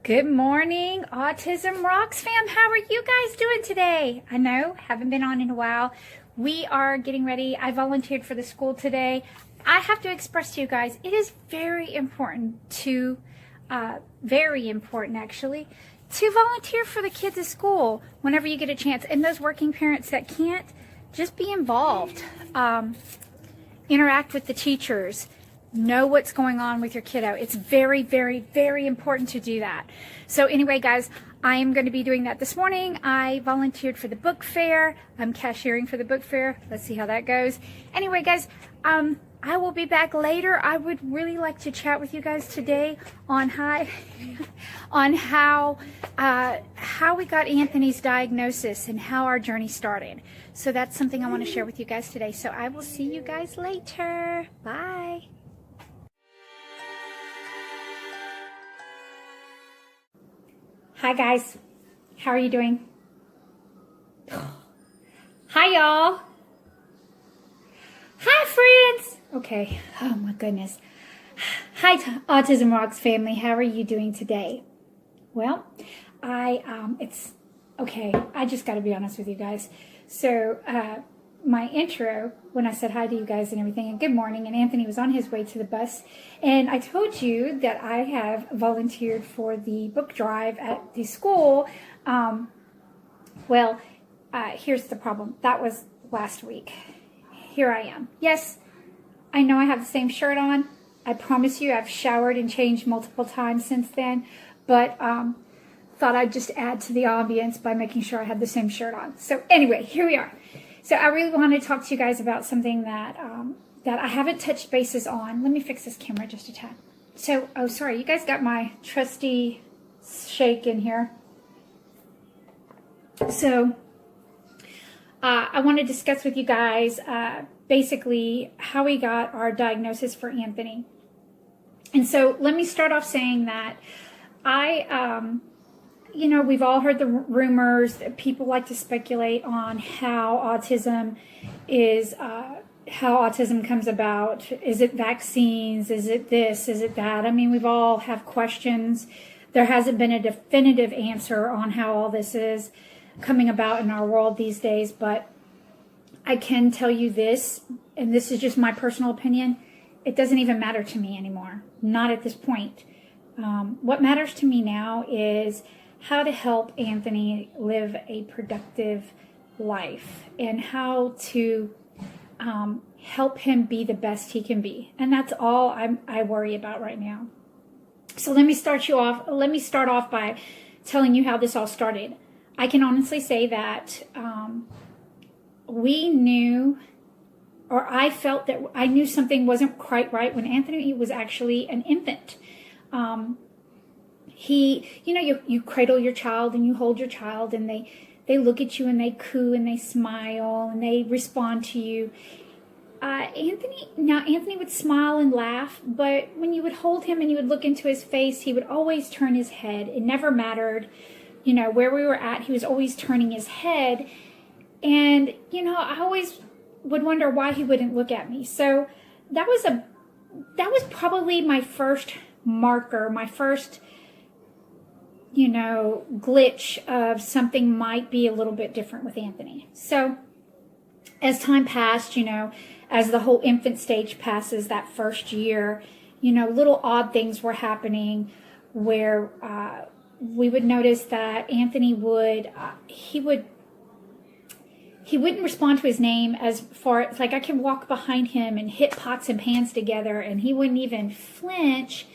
Good morning, AutismRockz fam. How are you guys doing today? I know, haven't been on in a while. We are getting ready. I volunteered for the school today. I have to express to you guys, it is very important actually, to volunteer for the kids at school whenever you get a chance. And those working parents that can't, just be involved. Interact with the teachers. Know what's going on with your kiddo. It's very, very, very important to do that. So anyway, guys, I am going to be doing that this morning. I volunteered for the book fair. I'm cashiering for the book fair. Let's see how that goes. Anyway, guys, I will be back later. I would really like to chat with you guys today on how we got Anthony's diagnosis and how our journey started. So that's something I want to share with you guys today. So I will see you guys later. Bye. Hi guys, how are you doing? Hi y'all. Hi friends. Okay, oh my goodness. Hi AutismRockz family, how are you doing today? Well, it's okay, I just gotta be honest with you guys. So, my intro, when I said hi to you guys and everything, and good morning, and Anthony was on his way to the bus, and I told you that I have volunteered for the book drive at the school. Here's the problem. That was last week. Here I am. Yes, I know I have the same shirt on. I promise you I've showered and changed multiple times since then, but thought I'd just add to the ambience by making sure I had the same shirt on. So anyway, here we are. So I really want to talk to you guys about something that that I haven't touched bases on. Let me fix this camera just a tad. So, oh, sorry, you guys got my trusty shake in here. So, I want to discuss with you guys basically how we got our diagnosis for Anthony. And so let me start off saying that you know, we've all heard the rumors that people like to speculate on how autism comes about. Is it vaccines? Is it this? Is it that? I mean, we've all have questions. There hasn't been a definitive answer on how all this is coming about in our world these days, but I can tell you this, and this is just my personal opinion, it doesn't even matter to me anymore. Not at this point. What matters to me now is how to help Anthony live a productive life and how to help him be the best he can be. And that's all I worry about right now. So let me start off by telling you how this all started. I can honestly say that we knew, or I felt that I knew something wasn't quite right when Anthony was actually an infant. You cradle your child and you hold your child and they look at you and they coo and they smile and they respond to you. Anthony would smile and laugh, but when you would hold him and you would look into his face, he would always turn his head. It never mattered, where we were at, he was always turning his head. And, I always would wonder why he wouldn't look at me. So that was probably my first marker, my first glitch of something might be a little bit different with Anthony. So as time passed, as the whole infant stage passes, that first year, little odd things were happening where we would notice that Anthony he wouldn't respond to his name as far as, like, I could walk behind him and hit pots and pans together and he wouldn't even flinch.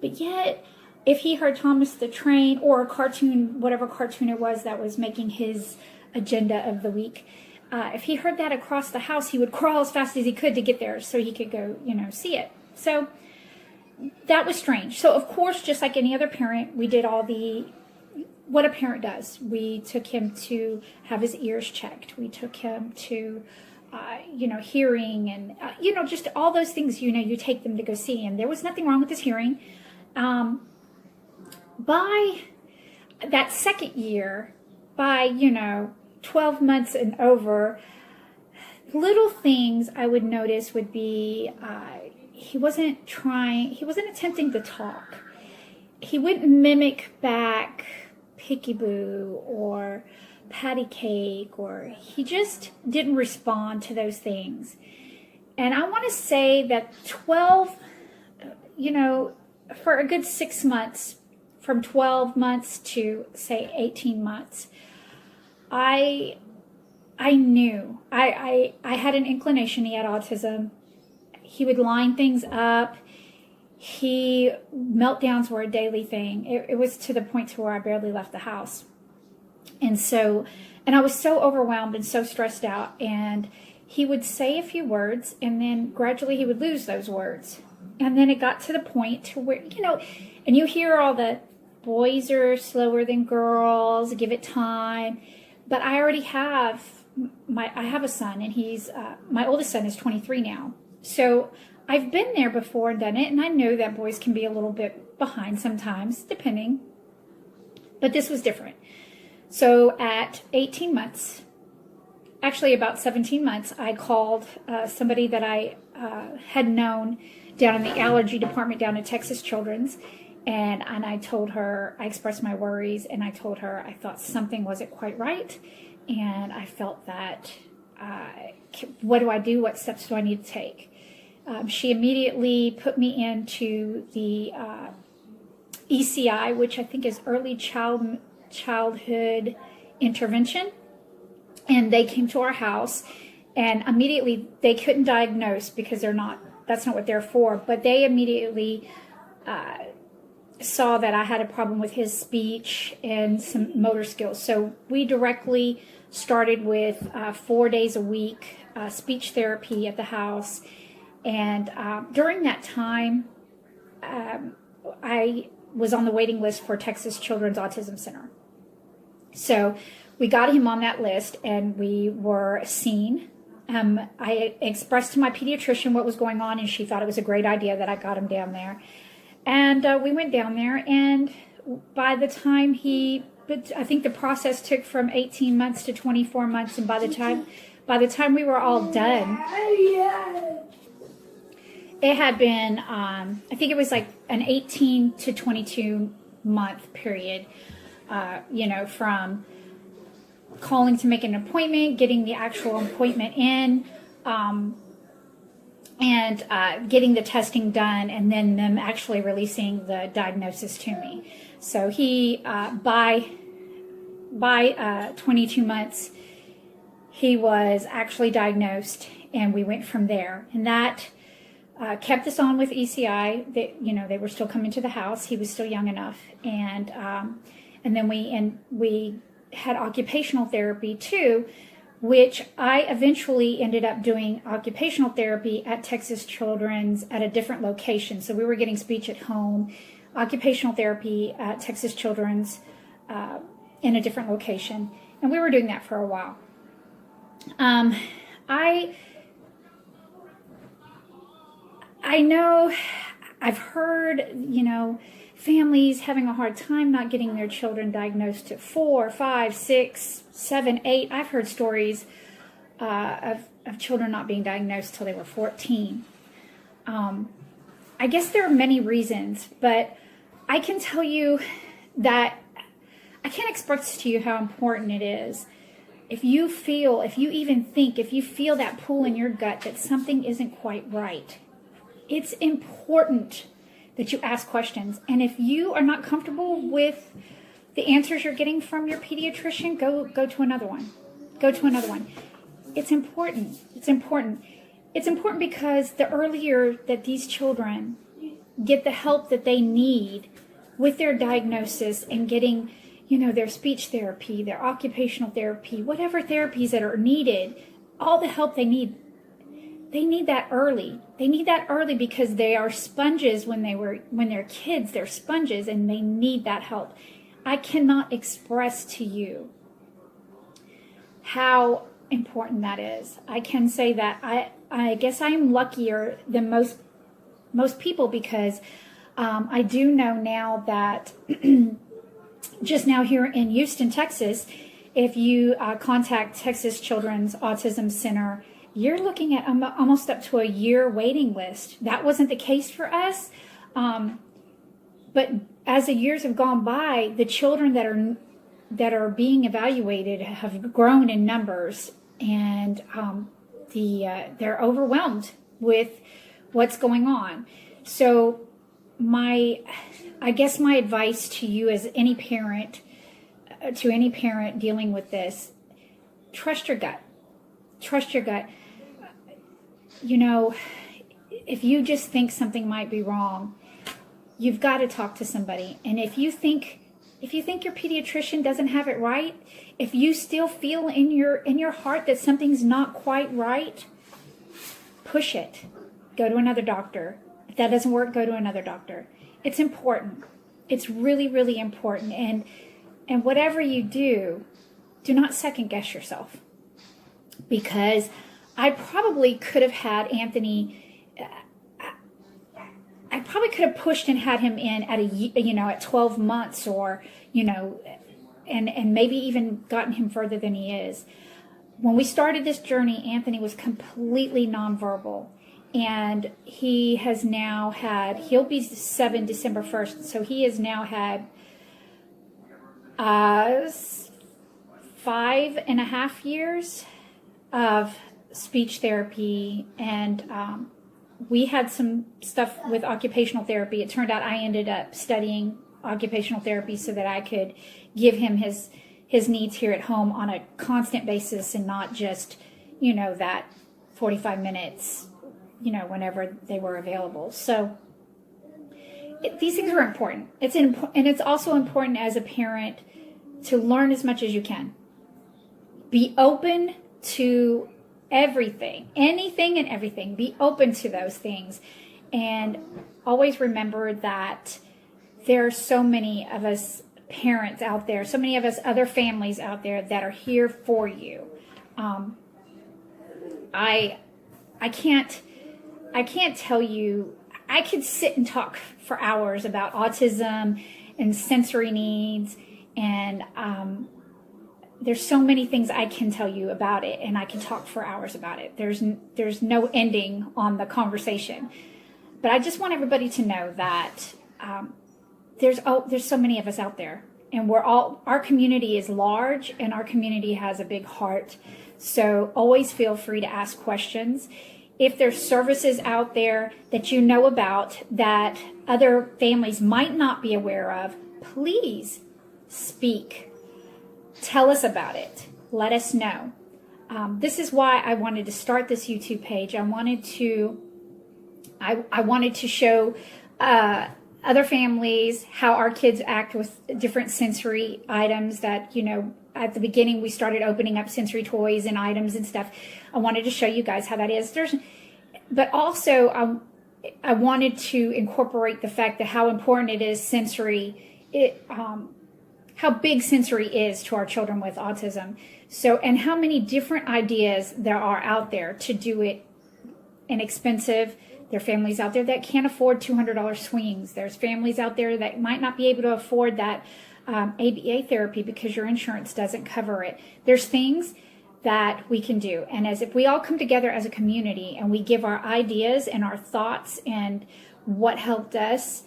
But yet, if he heard Thomas the Train or a cartoon, whatever cartoon it was that was making his agenda of the week, if he heard that across the house, he would crawl as fast as he could to get there so he could go, see it. So that was strange. So, of course, just like any other parent, we did what a parent does. We took him to have his ears checked. We took him to, hearing and, just all those things, you take them to go see. And there was nothing wrong with his hearing. By that second year, by, 12 months and over, little things I would notice would be he wasn't attempting to talk. he wouldn't mimic back Picky-Boo or Patty Cake, or he just didn't respond to those things. And I want to say that 12, for a good 6 months, from 12 months to say 18 months, I knew, I had an inclination he had autism. He would line things up. Meltdowns were a daily thing. It was to the point to where I barely left the house. And I was so overwhelmed and so stressed out. And he would say a few words, and then gradually he would lose those words. And then it got to the point to where, and you hear all the boys are slower than girls, give it time. But I already have I have a son, and he's, my oldest son is 23 now. So I've been there before and done it, and I know that boys can be a little bit behind sometimes, depending. But this was different. So at 18 months, actually about 17 months, I called somebody that I had known down in the allergy department down at Texas Children's, and I told her, I expressed my worries, and I told her I thought something wasn't quite right, and I felt that, what do I do? What steps do I need to take? She immediately put me into the ECI, which I think is Early Childhood Intervention. And they came to our house, and immediately they couldn't diagnose because that's not what they're for. But they immediately saw that I had a problem with his speech and some motor skills. So we directly started with 4 days a week speech therapy at the house. And during that time, I was on the waiting list for Texas Children's Autism Center. So we got him on that list, and we were seen. I expressed to my pediatrician what was going on, and she thought it was a great idea that I got him down there. And we went down there, and by the time I think the process took from 18 months to 24 months, and by the time we were all done, it had been, I think it was like an 18 to 22 month period, from calling to make an appointment, getting the actual appointment in, and getting the testing done, and then them actually releasing the diagnosis to me. So he, by 22 months, he was actually diagnosed, and we went from there. And that kept us on with ECI. They were still coming to the house. He was still young enough, and then we had occupational therapy too, which I eventually ended up doing occupational therapy at Texas Children's at a different location. So we were getting speech at home, occupational therapy at Texas Children's in a different location, and we were doing that for a while. I know I've heard, families having a hard time not getting their children diagnosed at 4, 5, 6, 7, 8. I've heard stories of children not being diagnosed till they were 14. I guess there are many reasons, but I can tell you that I can't express to you how important it is. If you feel that pull in your gut that something isn't quite right, it's important that you ask questions. And if you are not comfortable with the answers you're getting from your pediatrician, go to another one. Go to another one. It's important. It's important. It's important because the earlier that these children get the help that they need with their diagnosis and getting, their speech therapy, their occupational therapy, whatever therapies that are needed, all the help they need that early. They need that early because they are sponges when they're kids. They're sponges, and they need that help. I cannot express to you how important that is. I can say that I guess I am luckier than most people because I do know now that just now here in Houston, Texas, if you contact Texas Children's Autism Center, you're looking at almost up to a year waiting list. That wasn't the case for us, but as the years have gone by, the children that are being evaluated have grown in numbers, and they're overwhelmed with what's going on. So I guess my advice to you as any parent dealing with this, trust your gut. Trust your gut. You know, if you just think something might be wrong, you've got to talk to somebody. And if you think your pediatrician doesn't have it right, if you still feel in your heart that something's not quite right, push it. Go to another doctor. If that doesn't work, go to another doctor. It's important. It's really, really important. And whatever you do not second guess yourself. Because I probably could have had Anthony, I probably could have pushed and had him in at 12 months or, and maybe even gotten him further than he is. When we started this journey, Anthony was completely nonverbal. And he has now had, he'll be 7 December 1st, so he has now had 5.5 years of speech therapy, and we had some stuff with occupational therapy. It turned out I ended up studying occupational therapy so that I could give him his needs here at home on a constant basis and not just, that 45 minutes, whenever they were available. So these things are important. And it's also important as a parent to learn as much as you can. Be open to everything, anything and everything. Be open to those things. And always remember that there are so many of us parents out there, so many of us other families out there that are here for you. I can't tell you, I could sit and talk for hours about autism and sensory needs, and there's so many things I can tell you about it, and I can talk for hours about it. There's no ending on the conversation. But I just want everybody to know that there's so many of us out there, and our community is large, and our community has a big heart. So always feel free to ask questions. If there's services out there that you know about that other families might not be aware of, please speak. Tell us about it. Let us know. This is why I wanted to start this YouTube page. I wanted to show other families how our kids act with different sensory items that, at the beginning we started opening up sensory toys and items and stuff. I wanted to show you guys how that is. But also I wanted to incorporate the fact that how important it is how big sensory is to our children with autism. So, and how many different ideas there are out there to do it inexpensive. There are families out there that can't afford $200 swings. There's families out there that might not be able to afford that ABA therapy because your insurance doesn't cover it. There's things that we can do. And if we all come together as a community and we give our ideas and our thoughts and what helped us,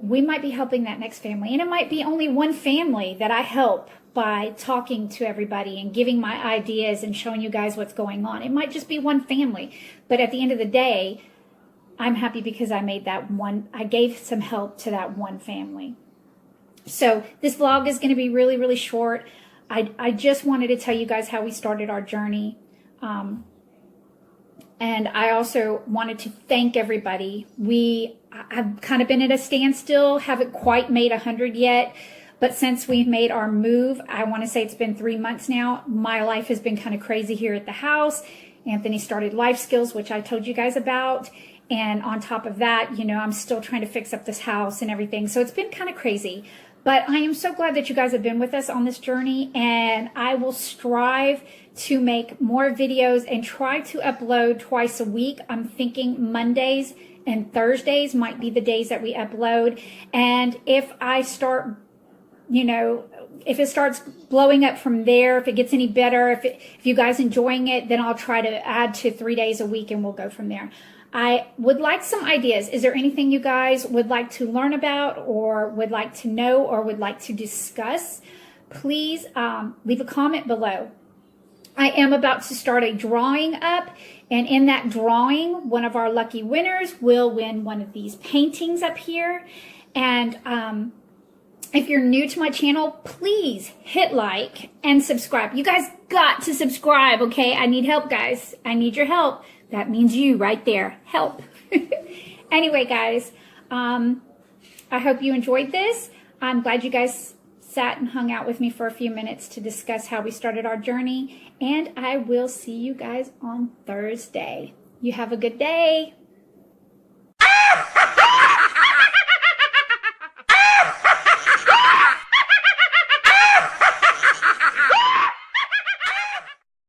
we might be helping that next family. And it might be only one family that I help by talking to everybody and giving my ideas and showing you guys what's going on. It might just be one family. But at the end of the day, I'm happy because I gave some help to that one family. So this vlog is going to be really, really short. I just wanted to tell you guys how we started our journey. And I also wanted to thank everybody. I've kind of been at a standstill, haven't quite made 100 yet. But since we've made our move, I want to say it's been 3 months now. My life has been kind of crazy here at the house. Anthony started Life Skills, which I told you guys about. And on top of that, I'm still trying to fix up this house and everything. So it's been kind of crazy. But I am so glad that you guys have been with us on this journey. And I will strive to make more videos and try to upload twice a week. I'm thinking Mondays and Thursdays might be the days that we upload. And if I start, if it starts blowing up from there, if it gets any better, if you guys enjoying it, then I'll try to add to 3 days a week and we'll go from there. I would like some ideas. Is there anything you guys would like to learn about or would like to know or would like to discuss? Please leave a comment below. I am about to start a drawing up, and in that drawing, one of our lucky winners will win one of these paintings up here. And if you're new to my channel, please hit like and subscribe. You guys got to subscribe, okay? I need help, guys. I need your help. That means you right there. Help. Anyway, guys, I hope you enjoyed this. I'm glad you guys sat and hung out with me for a few minutes to discuss how we started our journey. And I will see you guys on Thursday. You have a good day.